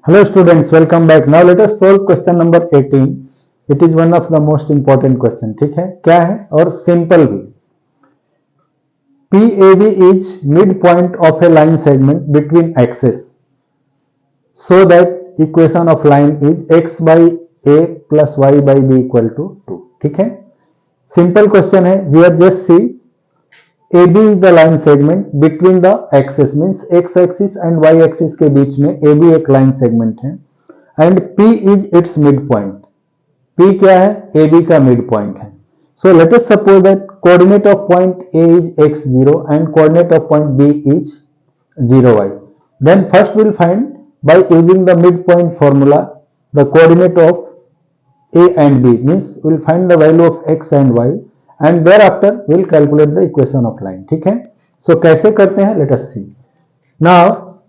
Hello students, welcome back. Now let us solve question number 18. It is one of the most important question. ठीक है, क्या है और simple भी. PAB is midpoint of a line segment between axes, so that equation of line is x by a plus y by b equal to 2. ठीक है, simple question है. Here just see, AB is the line segment between the axes, means x axis and y axis के बीच में AB एक line segment है, and P is its midpoint. P क्या है? AB का midpoint है. So let us suppose that coordinate of point A is x0 and coordinate of point B is 0y. Then first we'll find by using the midpoint formula the coordinate of A and B, means we'll find the value of x and y. And thereafter we'll calculate the equation of line. ठीक है, so कैसे करते हैं, let us see. Now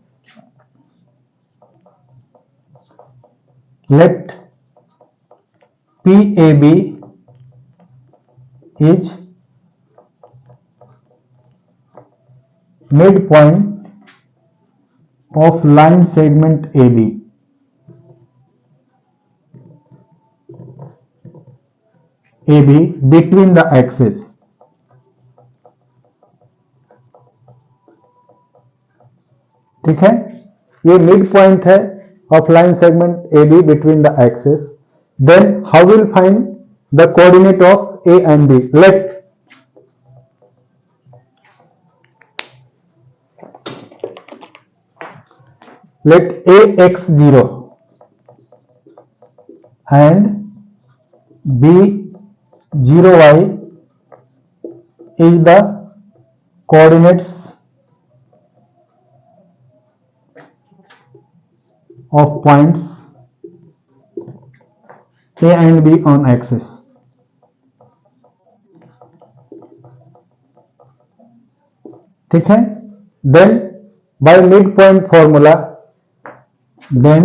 let PAB is midpoint of line segment AB. AB between the axes. ठीक है, ये mid point है of line segment AB between the axes. Then how will find the coordinate of A and B? Let A x0 and B 0y is the coordinates of points A and B on axis. ठीक है, then by midpoint formula, then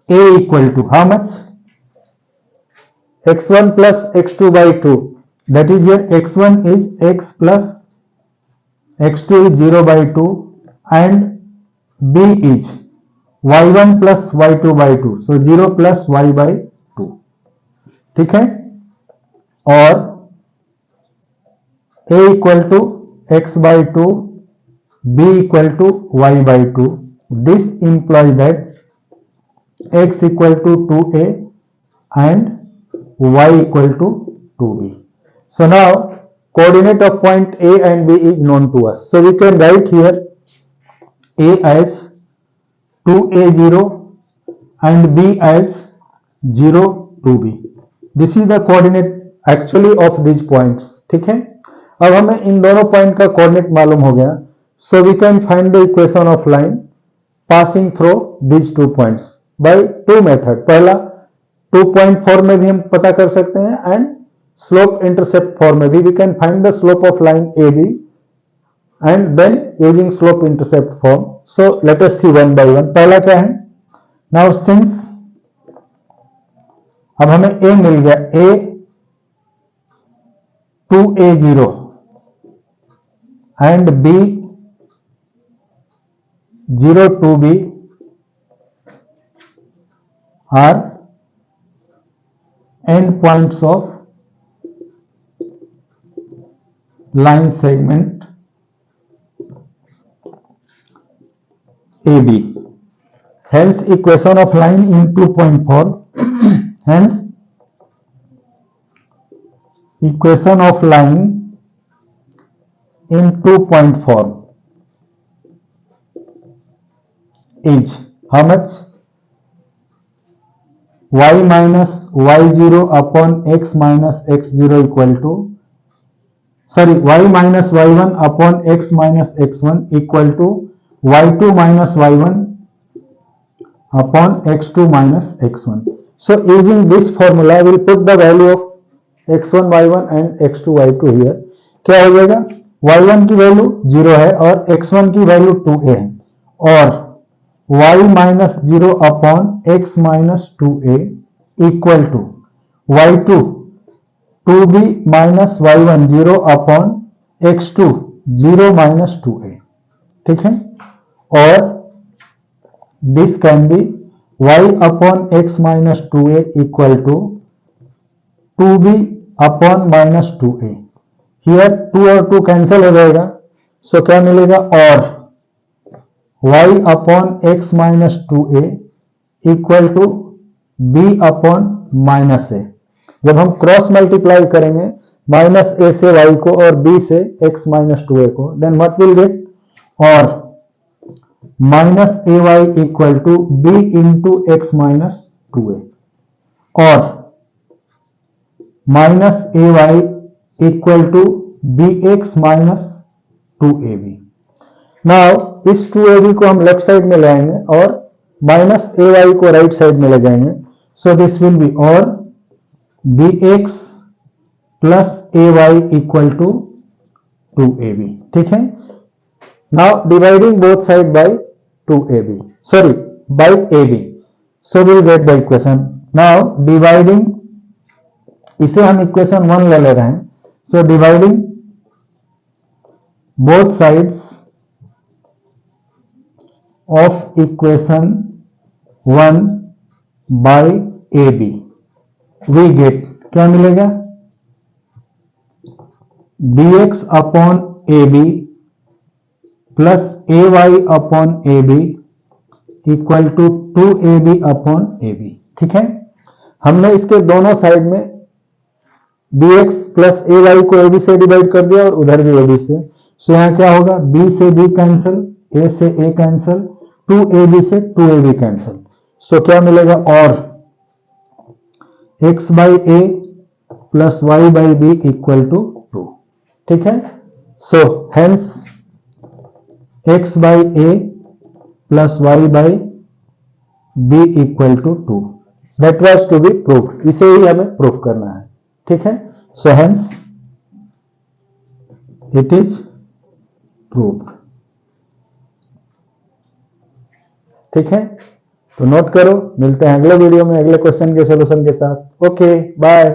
A equal to how much? x1 plus x2 by 2. That is here x1 is x plus x2 is 0 by 2 and B is y1 plus y2 by 2. So 0 plus y by 2. ठीक है, और A equal to x by 2, B equal to y by 2. This implies that x equal to 2a and y equal to 2b. So now coordinate of point A and B is known to us. So we can write here A as 2a0 and B as 0 2b. This is the coordinate actually of these points. ठीक है, अब हमें इन दोनों point का coordinate मालूम हो गया. So we can find the equation of line passing through these two points by two method. पहला 2.4 में भी हम पता कर सकते हैं एंड स्लोप इंटरसेप्ट फॉर्म में भी we can find the slope of line AB and then using slope intercept form. So let us see one by one. पहला क्या है? Now since अब हमें A मिल गया, A 2a0 and B 0 2b are end points of line segment AB. Hence equation of line in 2.4. Hence equation of line in 2.4 is how much? Y minus y0 upon x minus x0 equal to, sorry, y minus y1 upon x minus x1 equal to y2 minus y1 upon x2 minus x1. So using this formula we will put the value of x1 y1 and x2 y2 here. क्या हो जाएगा? y1 की value 0 है और x1 की value 2a है और y minus 0 upon x minus 2a equal to y2 2b minus y1 0 upon x2 0 minus 2a. ठीक है, और this can be y upon x minus 2a equal to 2b upon minus 2a. Here 2 और 2 cancel हो जाएगा, सो क्या मिलेगा, और y upon x minus 2a equal to b upon minus a. जब हम क्रॉस मल्टीप्लाई करेंगे माइनस a से y को और b से x माइनस 2a को, देन व्हाट विल गेट, और minus a y equal to b into x minus 2a, और minus a y equal to b x minus 2ab. Now इस 2ab को हम लेफ्ट साइड में ले आएंगे और माइनस ए वाई को राइट साइड में ले जाएंगे. सो दिस विल बी और b x plus a y equal to 2ab. ठीक है. Now dividing both side by 2ab, sorry, by ab, so we'll get the equation. Now dividing, इसे हम equation 1 ले रहे हैं. So dividing both sides of equation 1 by ab, we get, क्या मिलेगा, dx upon ab plus a y upon a b equal to 2ab upon a b. ठीक है. हमने इसके दोनों साइड में dx प्लस ए वाई को ए बी से डिवाइड कर दिया और उधर भी ए बी से. सो यहां क्या होगा, b से b कैंसिल, a से a कैंसिल, 2ab से 2ab कैंसिल. सो क्या मिलेगा, और x by a plus y by b equal to 2. ठीक है. So hence x by a plus y by b equal to 2. That was to be proved. इसे ही हमें prove करना है. ठीक है. So hence it is proved. ठीक है. तो नोट करो, मिलते हैं अगले वीडियो में अगले क्वेश्चन के सॉल्यूशन के साथ. Okay, bye.